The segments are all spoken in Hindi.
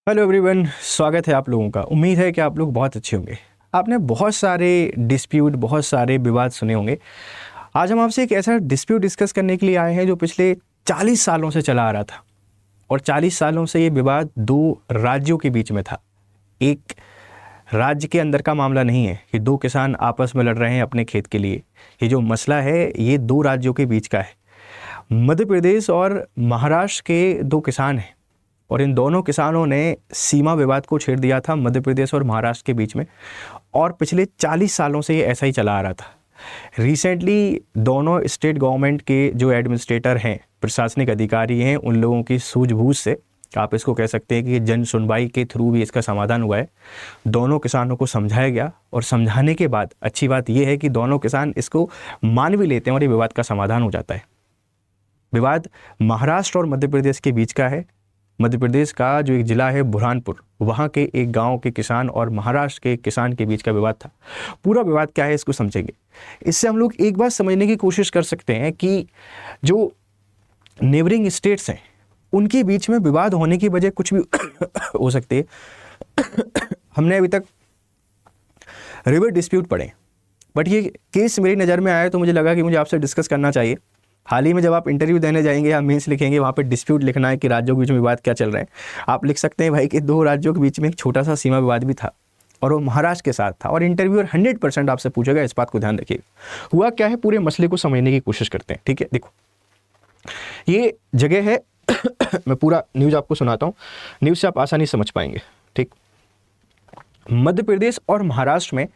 हेलो एवरीवन, स्वागत है आप लोगों का। उम्मीद है कि आप लोग बहुत अच्छे होंगे। आपने बहुत सारे डिस्प्यूट, बहुत सारे विवाद सुने होंगे। आज हम आपसे एक ऐसा डिस्प्यूट डिस्कस करने के लिए आए हैं जो पिछले 40 सालों से चला आ रहा था। और 40 सालों से ये विवाद दो राज्यों के बीच में था। एक राज्य के अंदर का मामला नहीं है कि दो किसान आपस में लड़ रहे हैं अपने खेत के लिए। ये जो मसला है ये दो राज्यों के बीच का है। मध्य प्रदेश और महाराष्ट्र के दो किसान हैं और इन दोनों किसानों ने सीमा विवाद को छेड़ दिया था मध्य प्रदेश और महाराष्ट्र के बीच में। और पिछले 40 सालों से ये ऐसा ही चला आ रहा था। रिसेंटली दोनों स्टेट गवर्नमेंट के जो एडमिनिस्ट्रेटर हैं, प्रशासनिक अधिकारी हैं, उन लोगों की सूझबूझ से, आप इसको कह सकते हैं कि जन सुनवाई के थ्रू भी इसका समाधान हुआ है। दोनों किसानों को समझाया गया और समझाने के बाद अच्छी बात यह है कि दोनों किसान इसको मान भी लेते हैं और ये विवाद का समाधान हो जाता है। विवाद महाराष्ट्र और मध्य प्रदेश के बीच का है। मध्य प्रदेश का जो एक ज़िला है बुरहानपुर, वहाँ के एक गांव के किसान और महाराष्ट्र के किसान के बीच का विवाद था। पूरा विवाद क्या है इसको समझेंगे। इससे हम लोग एक बात समझने की कोशिश कर सकते हैं कि जो नेबरिंग स्टेट्स हैं उनके बीच में विवाद होने की वजह कुछ भी हो सकती है। हमने अभी तक रिवर डिस्प्यूट पढ़े, बट ये केस मेरी नज़र में आया तो मुझे लगा कि मुझे आपसे डिस्कस करना चाहिए। हाल ही में जब आप इंटरव्यू देने जाएंगे या मेंस लिखेंगे, वहाँ पे डिस्प्यूट लिखना है कि राज्यों के बीच में विवाद क्या चल रहे हैं। आप लिख सकते हैं भाई कि दो राज्यों के बीच में एक छोटा सा सीमा विवाद भी था और वो महाराष्ट्र के साथ था। और इंटरव्यूअर 100% आपसे पूछेगा, इस बात को ध्यान रखिएगा। हुआ क्या है, पूरे मसले को समझने की कोशिश करते हैं। ठीक है, देखो ये जगह है। मैं पूरा न्यूज़ आपको सुनाता हूँ, न्यूज़ से आप आसानी समझ पाएंगे। ठीक, मध्य प्रदेश और महाराष्ट्र में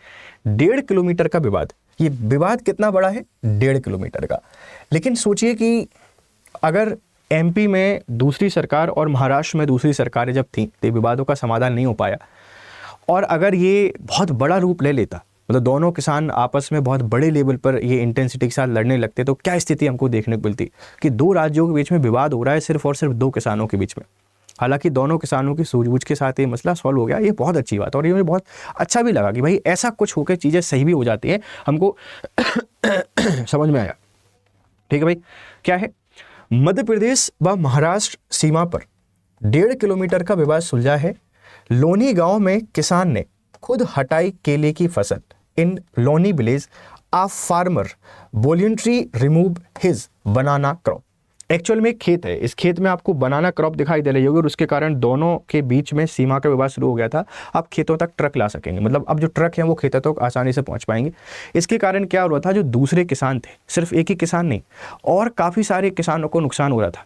1.5 किलोमीटर का विवाद। ये विवाद कितना बड़ा है? 1.5 किलोमीटर का। लेकिन सोचिए कि अगर एमपी में दूसरी सरकार और महाराष्ट्र में दूसरी सरकारें जब थीं तो विवादों का समाधान नहीं हो पाया। और अगर ये बहुत बड़ा रूप ले लेता, मतलब दोनों किसान आपस में बहुत बड़े लेवल पर ये इंटेंसिटी के साथ लड़ने लगते, तो क्या स्थिति हमको देखने को मिलती कि दो राज्यों के बीच में विवाद हो रहा है सिर्फ और सिर्फ दो किसानों के बीच में। हालांकि दोनों किसानों की सूझबूझ के साथ ये मसला सॉल्व हो गया। ये बहुत अच्छी बात, और ये मुझे बहुत अच्छा भी लगा कि भाई ऐसा कुछ होकर चीज़ें सही भी हो जाती हैं, हमको समझ में आया। ठीक है भाई, क्या है, मध्य प्रदेश व महाराष्ट्र सीमा पर 1.5 किलोमीटर का विवाद सुलझा है। लोनी गांव में किसान ने खुद हटाई केले की फसल। इन लोनी विलेज आ फार्मर वॉलंटरी रिमूव हिज बनाना क्रॉप। एक्चुअल में एक खेत है, इस खेत में आपको बनाना क्रॉप दिखाई दे रही होगी और उसके कारण दोनों के बीच में सीमा का विवाद शुरू हो गया था। अब खेतों तक ट्रक ला सकेंगे, मतलब अब जो ट्रक हैं वो खेतों तक आसानी से पहुंच पाएंगे। इसके कारण क्या हो रहा था, जो दूसरे किसान थे, सिर्फ एक ही किसान नहीं और काफ़ी सारे किसानों को नुकसान हो रहा था।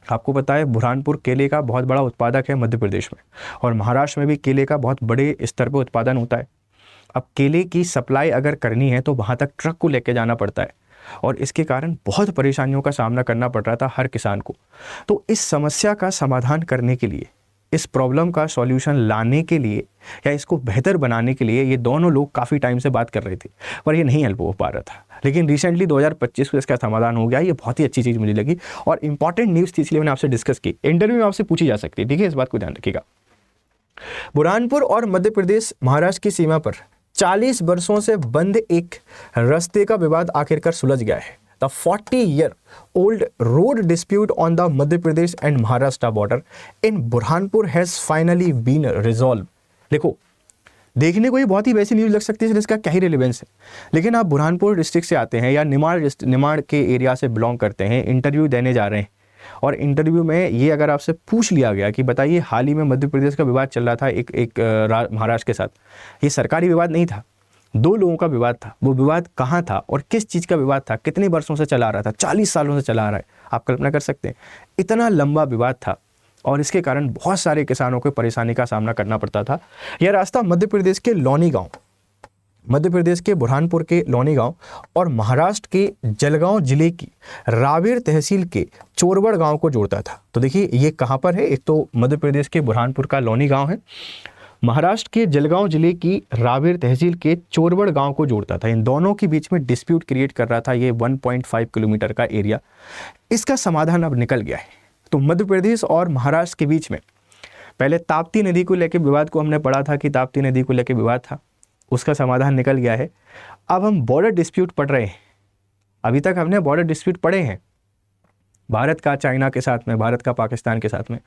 आपको पता है बुरहानपुर केले का बहुत बड़ा उत्पादक है मध्य प्रदेश में, और महाराष्ट्र में भी केले का बहुत बड़े स्तर पर उत्पादन होता है। अब केले की सप्लाई अगर करनी है तो वहाँ तक ट्रक को लेके जाना पड़ता है, और इसके कारण बहुत परेशानियों का सामना करना पड़ रहा था हर किसान को। तो इस समस्या का समाधान करने के लिए, इस प्रॉब्लम का सॉल्यूशन लाने के लिए या इसको बेहतर बनाने के लिए ये दोनों लोग काफ़ी टाइम से बात कर रहे थे, पर ये नहीं हल हो पा रहा था। लेकिन रिसेंटली 2025 को इसका समाधान हो गया। ये बहुत ही अच्छी चीज़ मुझे लगी और इंपॉर्टेंट न्यूज़ थी, इसलिए मैंने आपसे डिस्कस की। इंटरव्यू में आपसे पूछी जा सकती है, ठीक है, इस बात को ध्यान रखिएगा। बुरहानपुर और मध्य प्रदेश महाराष्ट्र की सीमा पर 40 वर्षों से बंद एक रास्ते का विवाद आखिरकार सुलझ गया है। The 40-year-old road dispute on the Madhya Pradesh and Maharashtra border in Burhanpur has finally been resolved। देखो, देखने को ये बहुत ही वैसी न्यूज़ लग सकती है, इसका क्या ही रिलेवेंस है, लेकिन आप बुरहानपुर डिस्ट्रिक्ट से आते हैं या निमाड़ के एरिया से बिलोंग करते हैं, इंटरव्यू देने जा रहे हैं, और इंटरव्यू में ये अगर आपसे पूछ लिया गया कि बताइए हाल ही में मध्य प्रदेश का विवाद चल रहा था एक महाराष्ट्र के साथ, ये सरकारी विवाद नहीं था, दो लोगों का विवाद था। वो विवाद कहाँ था और किस चीज़ का विवाद था, कितने वर्षों से चला आ रहा था? 40 सालों से चला आ रहा है। आप कल्पना कर सकते हैं, इतना लंबा विवाद था और इसके कारण बहुत सारे किसानों को परेशानी का सामना करना पड़ता था। यह रास्ता मध्य प्रदेश के लोनी गाँव, मध्य प्रदेश के बुरहानपुर के लोनी गांव और महाराष्ट्र के जलगांव जिले की रावेर तहसील के चोरवड़ गांव को जोड़ता था। तो देखिए ये कहां पर है, एक तो मध्य प्रदेश के बुरहानपुर का लोनी गांव है, महाराष्ट्र के जलगांव जिले की रावेर तहसील के चोरवड़ गांव को जोड़ता था। इन दोनों के बीच में डिस्प्यूट क्रिएट कर रहा था ये 1.5 किलोमीटर का एरिया। इसका समाधान अब निकल गया है। तो मध्य प्रदेश और महाराष्ट्र के बीच में पहले ताप्ती नदी को लेकर विवाद को हमने पढ़ा था कि ताप्ती नदी को लेकर विवाद था, उसका समाधान निकल गया है। अब हम बॉर्डर डिस्प्यूट पढ़ रहे हैं। अभी तक हमने बॉर्डर डिस्प्यूट पढ़े हैं, भारत का चाइना के साथ में, भारत का पाकिस्तान के साथ में,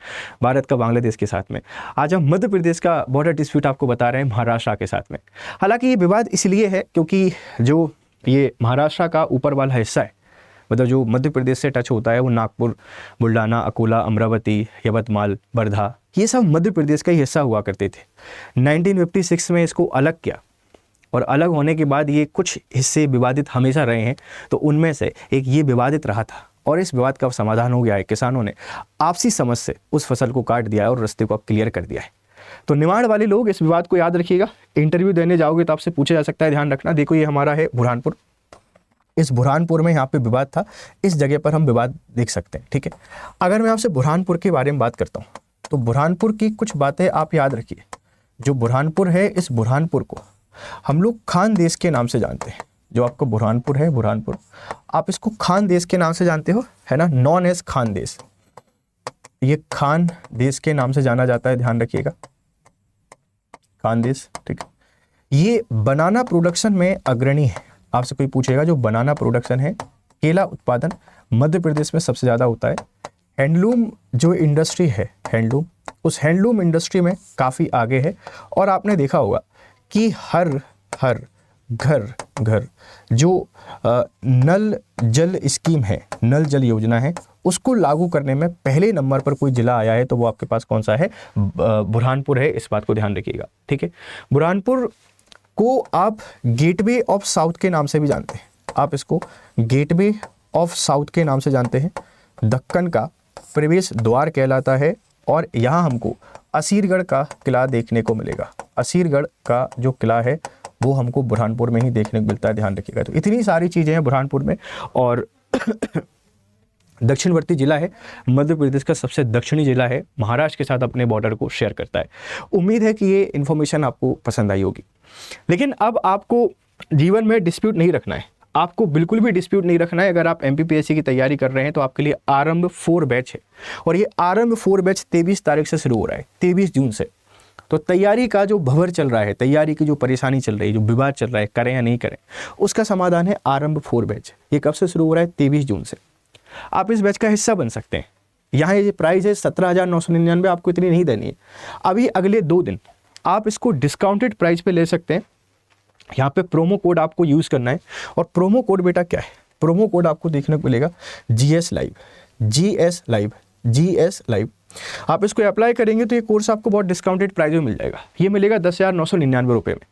भारत का बांग्लादेश के साथ में। आज हम मध्य प्रदेश का बॉर्डर डिस्प्यूट आपको बता रहे हैं महाराष्ट्र के साथ में। हालांकि ये विवाद इसलिए है क्योंकि जो ये महाराष्ट्र का ऊपर वाला हिस्सा है, मतलब जो मध्य प्रदेश से टच होता है, वो नागपुर, बुल्डाना, अकोला, अमरावती, यवतमाल, वर्धा, ये सब मध्य प्रदेश का ही हिस्सा हुआ करते थे। 1956 में इसको अलग किया और अलग होने के बाद ये कुछ हिस्से विवादित हमेशा रहे हैं, तो उनमें से एक ये विवादित रहा था और इस विवाद का समाधान हो गया है। किसानों ने आपसी समझ से उस फसल को काट दिया है और रास्ते को अब क्लियर कर दिया है। तो निमाड़ वाले लोग इस विवाद को याद रखिएगा, इंटरव्यू देने जाओगे तो आपसे पूछा जा सकता है, ध्यान रखना। देखो ये हमारा है बुरहानपुर, इस बुरहानपुर में यहाँ पे विवाद था, इस जगह पर हम विवाद देख सकते हैं, ठीक है। अगर मैं आपसे बुरहानपुर के बारे में बात करता हूँ तो बुरहानपुर की कुछ बातें आप याद रखिए। जो बुरहानपुर है, इस बुरहानपुर को हम लोग खान देश के नाम से जानते हैं। जो आपका बुरहानपुर है, बुरहानपुर, आप इसको खान देश के नाम से जानते हो, है ना, नॉन एज खान देश। ये खान देश के नाम से जाना जाता है, ध्यान रखिएगा, खान देश, ठीक है। ये बनाना प्रोडक्शन में अग्रणी है। आपसे कोई पूछेगा जो बनाना प्रोडक्शन है, केला उत्पादन मध्य प्रदेश में सबसे ज़्यादा होता है। हैंडलूम जो इंडस्ट्री है, हैंडलूम, उस हैंडलूम इंडस्ट्री में काफ़ी आगे है। और आपने देखा होगा कि हर घर जो नल जल स्कीम है, नल जल योजना है, उसको लागू करने में पहले नंबर पर कोई जिला आया है तो वो आपके पास कौन सा है, बुरहानपुर है। इस बात को ध्यान रखिएगा, ठीक है। बुरहानपुर को आप गेटवे ऑफ साउथ के नाम से भी जानते हैं। आप इसको गेटवे ऑफ साउथ के नाम से जानते हैं। दक्कन का प्रवेश द्वार कहलाता है और यहाँ हमको असीरगढ़ का किला देखने को मिलेगा। असीरगढ़ का जो किला है वो हमको बुरहानपुर में ही देखने को मिलता है, ध्यान रखिएगा। तो इतनी सारी चीज़ें हैं बुरहानपुर में। और दक्षिणवर्ती जिला है, मध्य प्रदेश का सबसे दक्षिणी जिला है, महाराष्ट्र के साथ अपने बॉर्डर को शेयर करता है। उम्मीद है कि ये इन्फॉर्मेशन आपको पसंद आई होगी। लेकिन अब आपको जीवन में डिस्प्यूट नहीं रखना है, आपको बिल्कुल भी डिस्प्यूट नहीं रखना है। अगर आप MPPSC की तैयारी कर रहे हैं तो आपके लिए आरंभ 4 बैच है और ये आरंभ 4 बैच 23 तारीख से शुरू हो रहा है, 23 जून से। तो तैयारी का जो भंवर चल रहा है, तैयारी की जो परेशानी चल रही है, जो विवाद चल रहा है, करें या नहीं करें, उसका समाधान है आरंभ 4 बैच। ये कब से शुरू हो रहा है? 23 जून से। आप इस बैच का हिस्सा बन सकते हैं। यहाँ ये प्राइस है 17,999, आपको इतनी नहीं देनी है। अभी अगले 2 दिन आप इसको डिस्काउंटेड प्राइस पे ले सकते हैं। यहाँ पे प्रोमो कोड आपको यूज़ करना है और प्रोमो कोड बेटा क्या है? प्रोमो कोड आपको देखने को मिलेगा GS live, GS live, GS live. आप इसको अप्लाई करेंगे तो ये कोर्स आपको बहुत डिस्काउंटेड प्राइस में मिल जाएगा। ये मिलेगा 10,999 रुपये में।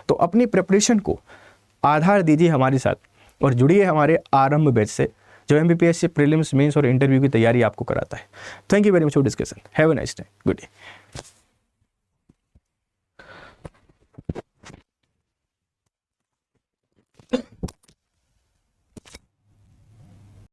तो अपनी प्रिपरेशन को आधार दीजिए हमारे साथ और जुड़िए हमारे आरंभ बैच से, जो MPPSC प्रीलिम्स, मेंस और इंटरव्यू की तैयारी आपको कराता है। Thank you very much for discussion. Have a nice day, good day.